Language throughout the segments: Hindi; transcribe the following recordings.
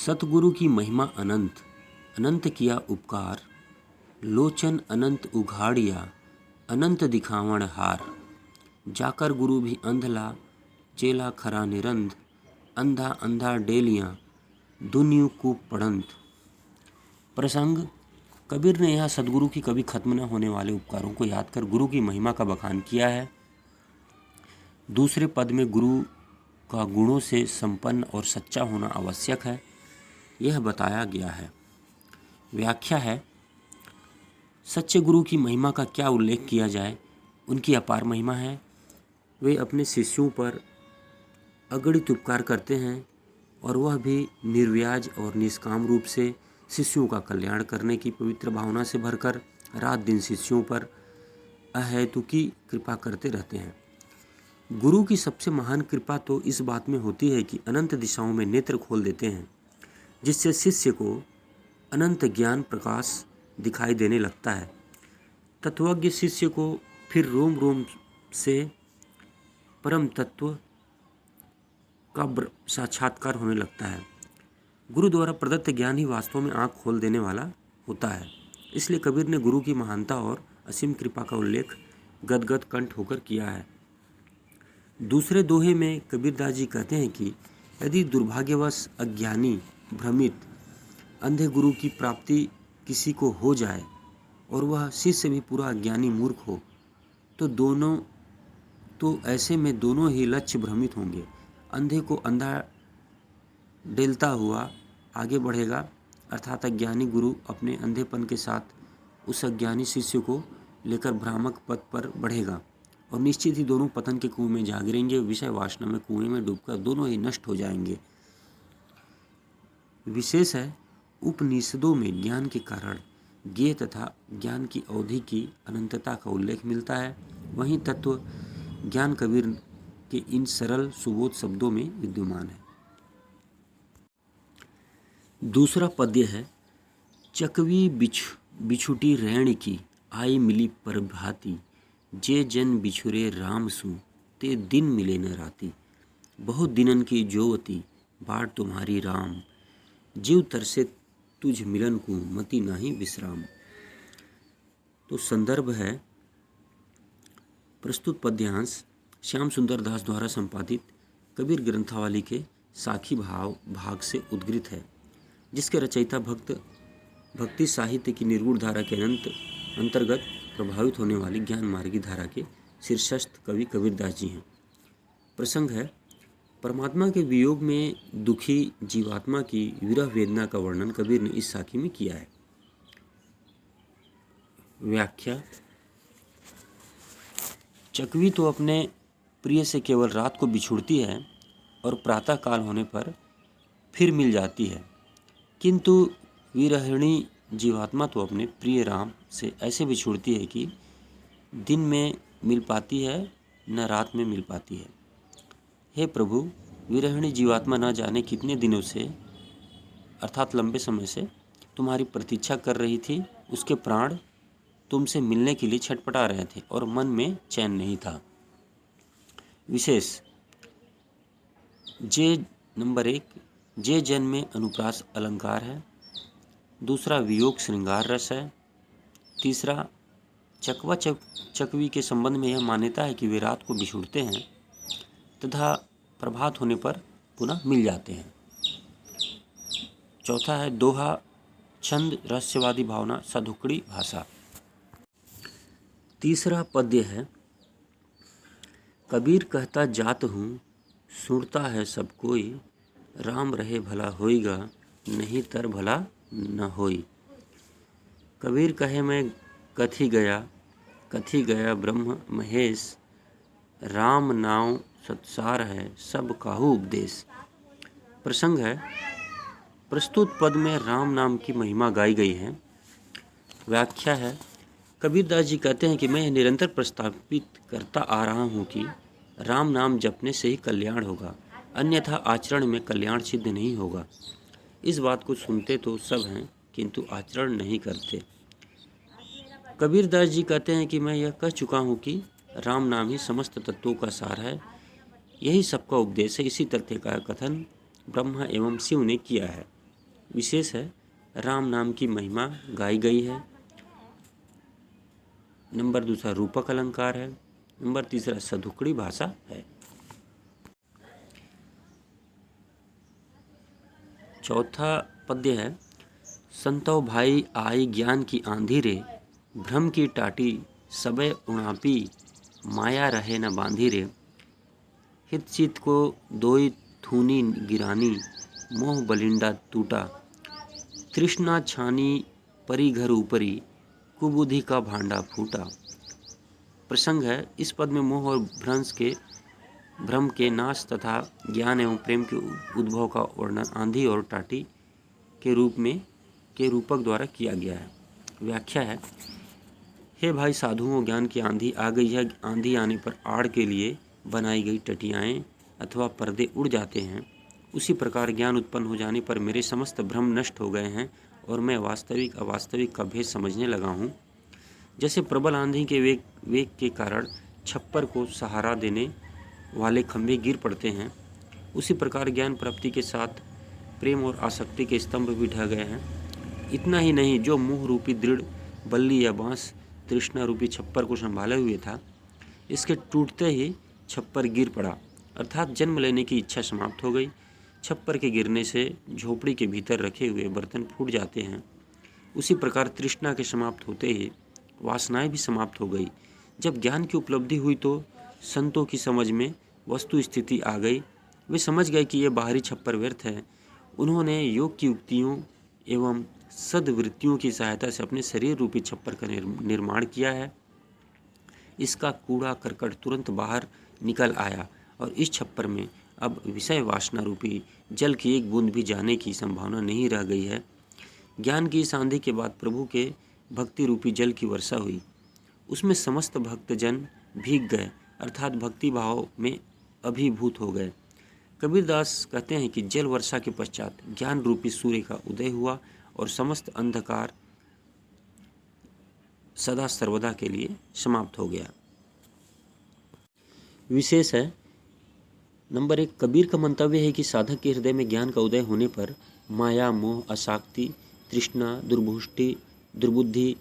सतगुरु की महिमा अनंत, अनंत किया उपकार, लोचन अनंत उघाड़िया, अनंत दिखावण हार। जाकर गुरु भी अंधला, चेला खरा निरंध, अंधा अंधा डेलियाँ, दुनियु कूप पड़ंत। प्रसंग, कबीर ने यह सदगुरु की कभी खत्म न होने वाले उपकारों को याद कर गुरु की महिमा का बखान किया है। दूसरे पद में गुरु का गुणों से संपन्न और सच्चा होना आवश्यक है, यह बताया गया है। व्याख्या है, सच्चे गुरु की महिमा का क्या उल्लेख किया जाए। उनकी अपार महिमा है। वे अपने शिष्यों पर अगणित उपकार करते हैं और वह भी निर्व्याज और निष्काम रूप से शिष्यों का कल्याण करने की पवित्र भावना से भरकर रात दिन शिष्यों पर अहेतुकी कृपा करते रहते हैं। गुरु की सबसे महान कृपा तो इस बात में होती है कि अनंत दिशाओं में नेत्र खोल देते हैं, जिससे शिष्य को अनंत ज्ञान प्रकाश दिखाई देने लगता है। तत्वज्ञ शिष्य को फिर रोम रोम से परम तत्व का साक्षात्कार होने लगता है। गुरु द्वारा प्रदत्त ज्ञान ही वास्तव में आँख खोल देने वाला होता है। इसलिए कबीर ने गुरु की महानता और असीम कृपा का उल्लेख गदगद कंठ होकर किया है। दूसरे दोहे में कबीरदास जी कहते हैं कि यदि दुर्भाग्यवश अज्ञानी भ्रमित अंधे गुरु की प्राप्ति किसी को हो जाए और वह शिष्य भी पूरा अज्ञानी मूर्ख हो, तो ऐसे में दोनों ही लक्ष्य भ्रमित होंगे। अंधे को अंधा डेलता हुआ आगे बढ़ेगा, अर्थात अज्ञानी गुरु अपने अंधेपन के साथ उस अज्ञानी शिष्य को लेकर भ्रामक पथ पर बढ़ेगा और निश्चित ही दोनों पतन के कुएं में जा गिरेंगे। विषय वासना में कुएं में डूबकर दोनों ही नष्ट हो जाएंगे। विशेष है, उपनिषदों में ज्ञान के कारण ज्ञेय तथा ज्ञान की अवधि की अनंतता का उल्लेख मिलता है। वहीं तत्व ज्ञान कबीर के इन सरल सुबोध शब्दों में विद्यमान है। दूसरा पद्य है, चकवी बिछुटी रैण की, आई मिली प्रभाती, जे जन बिछुरे राम सु, ते दिन मिले न राती। बहुत दिनन की जोवती, बाट तुम्हारी राम, जीव तरसे तुझ मिलन को, मति नाही विश्राम। तो संदर्भ है, प्रस्तुत पद्यांश श्याम सुंदर दास द्वारा संपादित कबीर ग्रंथावली के साखी भाग से उद्गृत है, जिसके रचयिता भक्ति साहित्य की निर्गुण धारा के अंतर्गत प्रभावित होने वाली ज्ञान मार्गी धारा के शीर्षस्थ कवि कबीरदास जी हैं। प्रसंग है, परमात्मा के वियोग में दुखी जीवात्मा की विरह वेदना का वर्णन कबीर ने इस साखी में किया है। व्याख्या, चकवी तो अपने प्रिय से केवल रात को बिछुड़ती है और प्रातः काल होने पर फिर मिल जाती है, किंतु विरहिणी जीवात्मा तो अपने प्रिय राम से ऐसे बिछुड़ती है कि दिन में मिल पाती है न रात में मिल पाती है। हे प्रभु, विरहिणी जीवात्मा न जाने कितने दिनों से अर्थात लंबे समय से तुम्हारी प्रतीक्षा कर रही थी। उसके प्राण तुमसे मिलने के लिए छटपटा रहे थे और मन में चैन नहीं था। विशेष, नंबर 1, जे जन में अनुप्रास अलंकार है। दूसरा, वियोग श्रृंगार रस है। तीसरा, चकवी के संबंध में यह मान्यता है कि वे रात को बिछुड़ते हैं तथा प्रभात होने पर पुनः मिल जाते हैं। चौथा है, दोहा छंद रहस्यवादी भावना सधुकड़ी भाषा। तीसरा पद्य है, कबीर कहता जात हूँ, सुनता है सब कोई, राम रहे भला होएगा, नहीं तर भला न होई। कबीर कहे मैं कथी गया ब्रह्म महेश, राम नाम सत्सार है, सब काहू उपदेश। प्रसंग है, प्रस्तुत पद में राम नाम की महिमा गाई गई है। व्याख्या है, कबीरदास जी कहते हैं कि मैं निरंतर प्रस्तावित करता आ रहा हूँ कि राम नाम जपने से ही कल्याण होगा, अन्यथा आचरण में कल्याण सिद्ध नहीं होगा। इस बात को सुनते तो सब हैं, किंतु आचरण नहीं करते। कबीरदास जी कहते हैं कि मैं यह कह चुका हूँ कि राम नाम ही समस्त तत्वों का सार है, यही सबका उपदेश है। इसी तथ्य का कथन ब्रह्मा एवं शिव ने किया है। विशेष है राम नाम की महिमा गाई गई है। नंबर दूसरा रूपक अलंकार है। नंबर तीसरा सधुकड़ी भाषा है। चौथा पद्य है संतो भाई आई ज्ञान की आंधी रे, भ्रम की टाटी सबे उणापी, माया रहे न बांधी रे, हित चित को दोई थूनी गिरानी, मोह बलिंडा टूटा, तृष्णा छानी परी घर ऊपरी, कुबुद्धि का भांडा फूटा। प्रसंग है इस पद में मोह और भ्रम के नाश तथा ज्ञान एवं प्रेम के उद्भव का वर्णन आंधी और टाटी के रूपक द्वारा किया गया है। व्याख्या है हे भाई साधुओं, ज्ञान की आंधी आ गई है। आंधी आने पर आड़ के लिए बनाई गई टटियाएँ अथवा पर्दे उड़ जाते हैं। उसी प्रकार ज्ञान उत्पन्न हो जाने पर मेरे समस्त भ्रम नष्ट हो गए हैं और मैं वास्तविक अवास्तविक का भेद समझने लगा हूँ। जैसे प्रबल आंधी के वेग के कारण छप्पर को सहारा देने वाले खंभे गिर पड़ते हैं, उसी प्रकार ज्ञान प्राप्ति के साथ प्रेम और आसक्ति के स्तंभ भी ढह गए हैं। इतना ही नहीं, जो मुँह रूपी दृढ़ बल्ली या बांस तृष्णा रूपी छप्पर को संभाले हुए था, इसके टूटते ही छप्पर गिर पड़ा, अर्थात जन्म लेने की इच्छा समाप्त हो गई। छप्पर के गिरने से झोपड़ी के भीतर रखे हुए बर्तन फूट जाते हैं। उसी प्रकार तृष्णा के समाप्त होते ही वासनाएं भी समाप्त हो गई। जब ज्ञान की उपलब्धि हुई तो संतों की समझ में वस्तु स्थिति आ गई। वे समझ गए कि यह बाहरी छप्पर व्यर्थ है। उन्होंने योग की युक्तियों एवं सद्वृत्तियों की सहायता से अपने शरीर रूपी छप्पर का निर्माण किया है। इसका कूड़ा करकट तुरंत बाहर निकल आया और इस छप्पर में अब विषय वासना रूपी जल की एक बूंद भी जाने की संभावना नहीं रह गई है। ज्ञान की इस आंधी के बाद प्रभु के भक्ति रूपी जल की वर्षा हुई। उसमें समस्त भक्तजन भीग गए, अर्थात भक्ति भाव में अभिभूत हो गए। कबीरदास कहते हैं कि जल वर्षा के पश्चात ज्ञान रूपी सूर्य का उदय हुआ और समस्त अंधकार सदा सर्वदा के लिए समाप्त हो गया। विशेष है नंबर 1, कबीर का मंतव्य है कि साधक के हृदय में ज्ञान का उदय होने पर माया, मोह, आसक्ति, तृष्णा, दुर्बुद्धि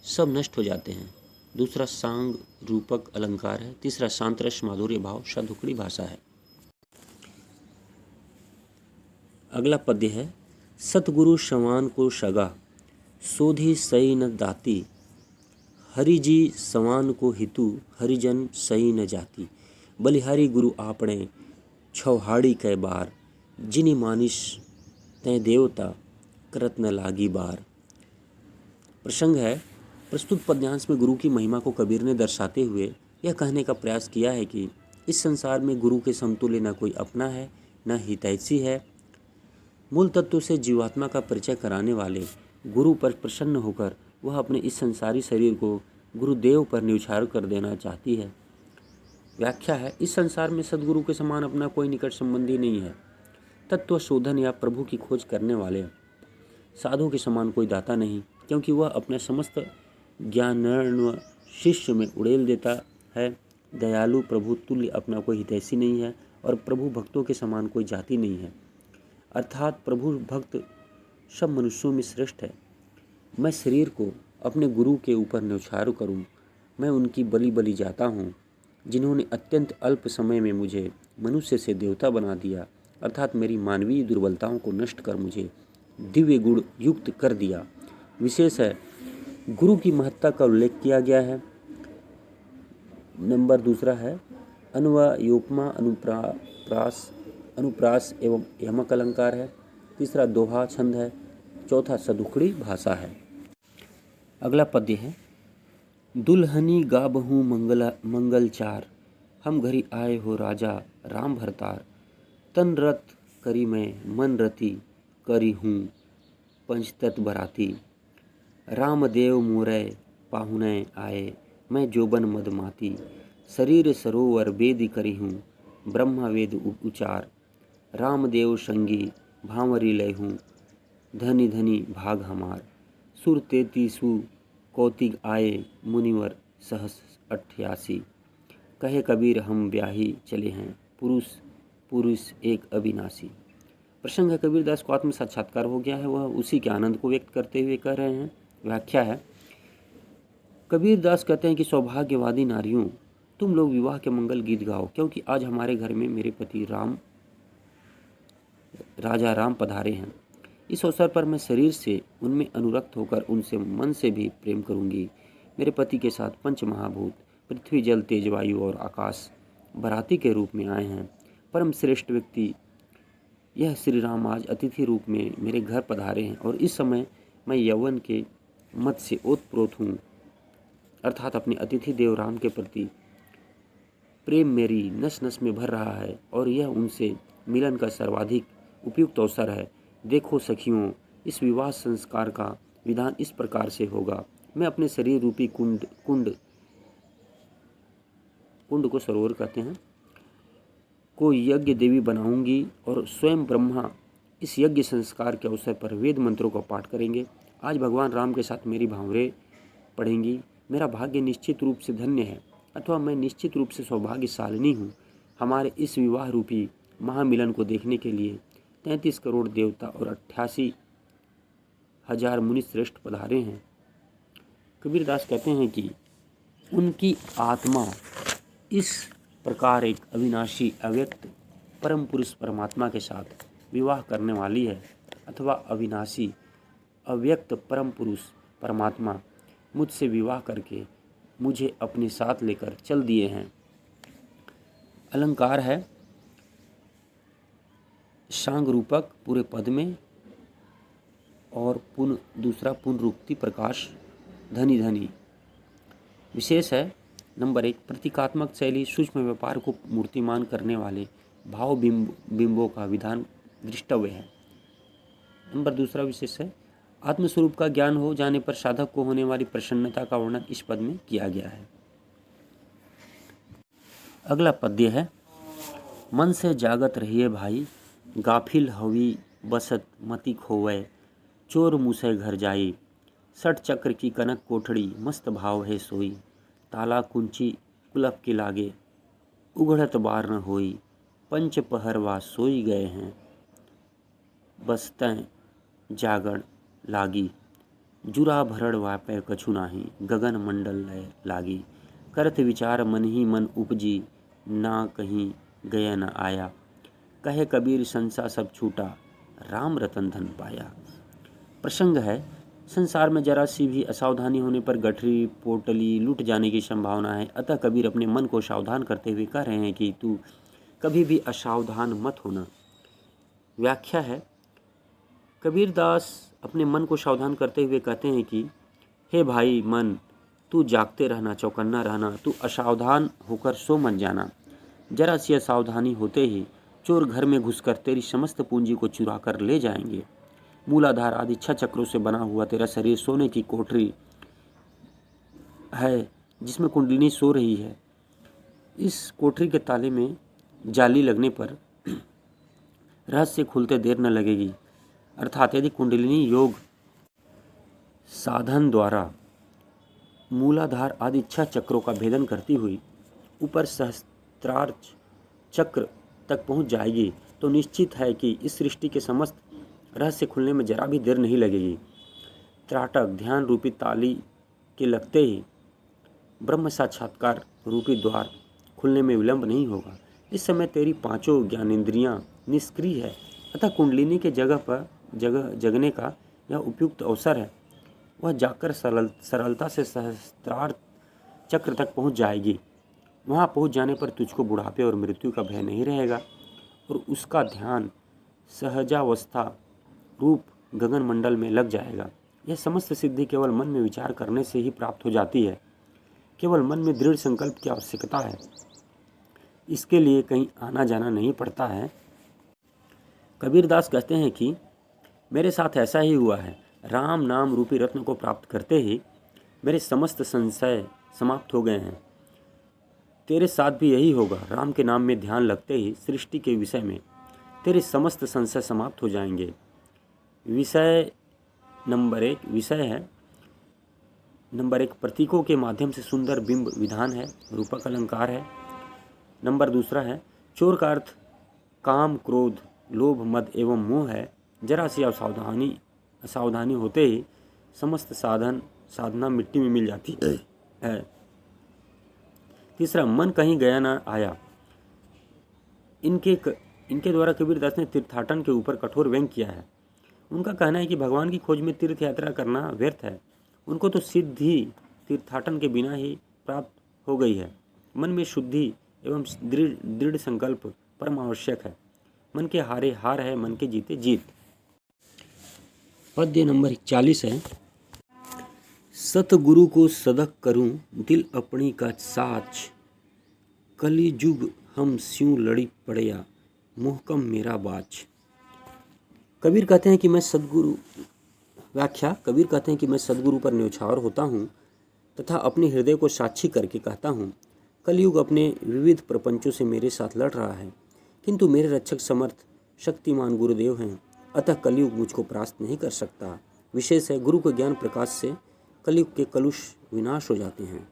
सब नष्ट हो जाते हैं। दूसरा सांग रूपक अलंकार है। तीसरा शांत रस माधुर्य भाव सधुकड़ी भाषा है। अगला पद्य है सतगुरु समान को सगा, सोधी सई न दाती, हरिजी समान को हितु, हरिजन सई न जाती, बलिहारी गुरु आपणे छौहाड़ी कै बार, जिनी मानिस तै देवता करत न लागी बार। प्रसंग है प्रस्तुत पद्यांश में गुरु की महिमा को कबीर ने दर्शाते हुए यह कहने का प्रयास किया है कि इस संसार में गुरु के समतुल्य न कोई अपना है न हितैषी है। मूल तत्व से जीवात्मा का परिचय कराने वाले गुरु पर प्रसन्न होकर वह अपने इस संसारी शरीर को गुरुदेव पर न्यौछावर कर देना चाहती है। व्याख्या है इस संसार में सदगुरु के समान अपना कोई निकट संबंधी नहीं है। तत्व शोधन या प्रभु की खोज करने वाले साधु के समान कोई दाता नहीं, क्योंकि वह अपने समस्त ज्ञान शिष्य में उड़ेल देता है। दयालु प्रभु तुल्य अपना कोई हितैषी नहीं है और प्रभु भक्तों के समान कोई जाति नहीं है, अर्थात प्रभु भक्त सब मनुष्यों में श्रेष्ठ है। मैं शरीर को अपने गुरु के ऊपर न्यौछावर करूं, मैं उनकी बलि जाता हूँ, जिन्होंने अत्यंत अल्प समय में मुझे मनुष्य से देवता बना दिया, अर्थात मेरी मानवीय दुर्बलताओं को नष्ट कर मुझे दिव्य गुण युक्त कर दिया। विशेष है गुरु की महत्ता का उल्लेख किया गया है। नंबर दूसरा है अन्वयोपमा अनुप्रास एवं यमक अलंकार है। तीसरा दोहा छंद है। चौथा सधुकड़ी भाषा है। अगला पद्य है दुल्हनी गाबहू मंगलचार, हम घरी आए हो राजा राम भरतार, तन रत करी मैं मन रति करी हूँ पंचतत बराती, रामदेव मोरय पाहुने आए मैं जोबन मदमाती, शरीर सरोवर वेद करी हूँ ब्रह्मा वेद उचार, रामदेव संगी भांवरी लय हूँ धनी धनी भाग हमार, सुर 33 कौतिक आए मुनिवर सहस 88, कहे कबीर हम ब्याही चले हैं पुरुष एक अविनाशी। प्रसंग है कबीरदास को आत्म साक्षात्कार हो गया है, वह उसी के आनंद को व्यक्त करते हुए कह रहे हैं। व्याख्या है, कबीरदास कहते हैं कि सौभाग्यवादी नारियों, तुम लोग विवाह के मंगल गीत गाओ, क्योंकि आज हमारे घर में मेरे पति राजा राम पधारे हैं। इस अवसर पर मैं शरीर से उनमें अनुरक्त होकर उनसे मन से भी प्रेम करूंगी। मेरे पति के साथ पंच महाभूत पृथ्वी, जल, तेज, वायु और आकाश बाराती के रूप में आए हैं। परम श्रेष्ठ व्यक्ति यह श्री राम आज अतिथि रूप में मेरे घर पधारे हैं और इस समय मैं यौवन के मत से ओतप्रोत हूँ, अर्थात अपने अतिथि देव राम के प्रति प्रेम मेरी नस नस में भर रहा है और यह उनसे मिलन का सर्वाधिक उपयुक्त अवसर है। देखो सखियों, इस विवाह संस्कार का विधान इस प्रकार से होगा। मैं अपने शरीर रूपी कुंड को सरोवर कहते हैं, को यज्ञ देवी बनाऊंगी और स्वयं ब्रह्मा इस यज्ञ संस्कार के अवसर पर वेद मंत्रों का पाठ करेंगे। आज भगवान राम के साथ मेरी भावरें पढ़ेंगी। मेरा भाग्य निश्चित रूप से धन्य है, अथवा मैं निश्चित रूप से सौभाग्यशालिनी हूँ। हमारे इस विवाह रूपी महामिलन को देखने के लिए 33 करोड़ देवता और 88,000 मुनि श्रेष्ठ पधारे हैं। कबीरदास कहते हैं कि उनकी आत्मा इस प्रकार एक अविनाशी अव्यक्त परम पुरुष परमात्मा के साथ विवाह करने वाली है, अथवा अविनाशी अव्यक्त परम पुरुष परमात्मा मुझसे विवाह करके मुझे अपने साथ लेकर चल दिए हैं। अलंकार है शांग रूपक पूरे पद में, और दूसरा पुनरुक्ति प्रकाश धनी धनी। विशेष है नंबर 1, प्रतीकात्मक शैली सूक्ष्म व्यापार को मूर्तिमान करने वाले भाव बिंबों का विधान दृष्टव्य है। नंबर 2 विशेष है आत्मस्वरूप का ज्ञान हो जाने पर साधक को होने वाली प्रसन्नता का वर्णन इस पद में किया गया है। अगला पद्य है, मन से जागत रहिए भाई, गाफिल हवी बसत मति खोवे, चोर मुसे घर जाई, 60 चक्र की कनक कोठड़ी मस्त भाव है सोई, ताला कुंची कुलप के लागे, उघड़त बार न होई, पंच पहरवा सोई गए हैं, बसतें जागण लागी, जुरा भरड़ वापे कछु नाही, गगन मंडल लय लागी, करत विचार मन ही मन उपजी, ना कहीं गया न आया, कहे कबीर संसा सब छूटा, राम रतन धन पाया। प्रसंग है, संसार में जरा सी भी असावधानी होने पर गठरी पोटली लूट जाने की संभावना है, अतः कबीर अपने मन को सावधान करते हुए कह रहे हैं कि तू कभी भी असावधान मत होना। व्याख्या है, कबीरदास अपने मन को सावधान करते हुए कहते हैं कि हे भाई मन, तू जागते रहना, चौकन्ना रहना, तू असावधान होकर सो मत जाना। जरा सी असावधानी होते ही चोर घर में घुसकर तेरी समस्त पूंजी को चुरा कर ले जाएंगे। मूलाधार आदि 6 चक्रों से बना हुआ तेरा शरीर सोने की कोठरी है जिसमें कुंडलिनी सो रही है। इस कोठरी के ताले में जाली लगने पर रहस्य खुलते देर न लगेगी, अर्थात यदि कुंडलिनी योग साधन द्वारा मूलाधार आदि 6 चक्रों का भेदन करती हुई ऊपर सहस्त्रार चक्र तक पहुंच जाएगी तो निश्चित है कि इस सृष्टि के समस्त रहस्य खुलने में जरा भी देर नहीं लगेगी। त्राटक ध्यान रूपी ताली के लगते ही ब्रह्म साक्षात्कार रूपी द्वार खुलने में विलंब नहीं होगा। इस समय तेरी 5 ज्ञानेंद्रियां निष्क्रिय है, अतः कुंडलिनी के जगने का यह उपयुक्त अवसर है। वह जाकर सरलता से सहस्त्रार चक्र तक पहुंच जाएगी। वहां पहुंच जाने पर तुझको बुढ़ापे और मृत्यु का भय नहीं रहेगा और उसका ध्यान सहजावस्था रूप गगन मंडल में लग जाएगा। यह समस्त सिद्धि केवल मन में विचार करने से ही प्राप्त हो जाती है। केवल मन में दृढ़ संकल्प की आवश्यकता है, इसके लिए कहीं आना जाना नहीं पड़ता है। कबीरदास कहते हैं कि मेरे साथ ऐसा ही हुआ है। राम नाम रूपी रत्न को प्राप्त करते ही मेरे समस्त संशय समाप्त हो गए हैं। तेरे साथ भी यही होगा। राम के नाम में ध्यान लगते ही सृष्टि के विषय में तेरे समस्त संशय समाप्त हो जाएंगे। विषय नंबर 1 विषय है। नंबर 1 प्रतीकों के माध्यम से सुंदर बिंब विधान है, रूपक अलंकार है। नंबर 2 है चोर का अर्थ काम क्रोध लोभ, मद एवं मोह है। जरा सी असावधानी होते ही समस्त साधना मिट्टी में मिल जाती है। तीसरा, मन कहीं गया ना आया। इनके द्वारा कबीरदास ने तीर्थाटन के ऊपर कठोर व्यंग किया है। उनका कहना है कि भगवान की खोज में तीर्थ यात्रा करना व्यर्थ है। उनको तो सिद्धि तीर्थाटन के बिना ही प्राप्त हो गई है। मन में शुद्धि एवं दृढ़ संकल्प परम आवश्यक है। मन के हारे हार है, मन के जीते जीत। पद्य नंबर 41 है। सतगुरु को सदक करूं, दिल अपनी का साच, कली जुग हम स्यूं लड़ी पड़या, मोहकम मेरा बाच। कबीर कहते हैं कि मैं सदगुरु पर न्यौछावर होता हूँ तथा अपने हृदय को साक्षी करके कहता हूँ, कलयुग अपने विविध प्रपंचों से मेरे साथ लड़ रहा है, किंतु मेरे रक्षक समर्थ शक्तिमान गुरुदेव हैं, अतः कलयुग मुझको परास्त नहीं कर सकता। विशेष है, गुरु के ज्ञान प्रकाश से कलयुग के कलुष विनाश हो जाते हैं।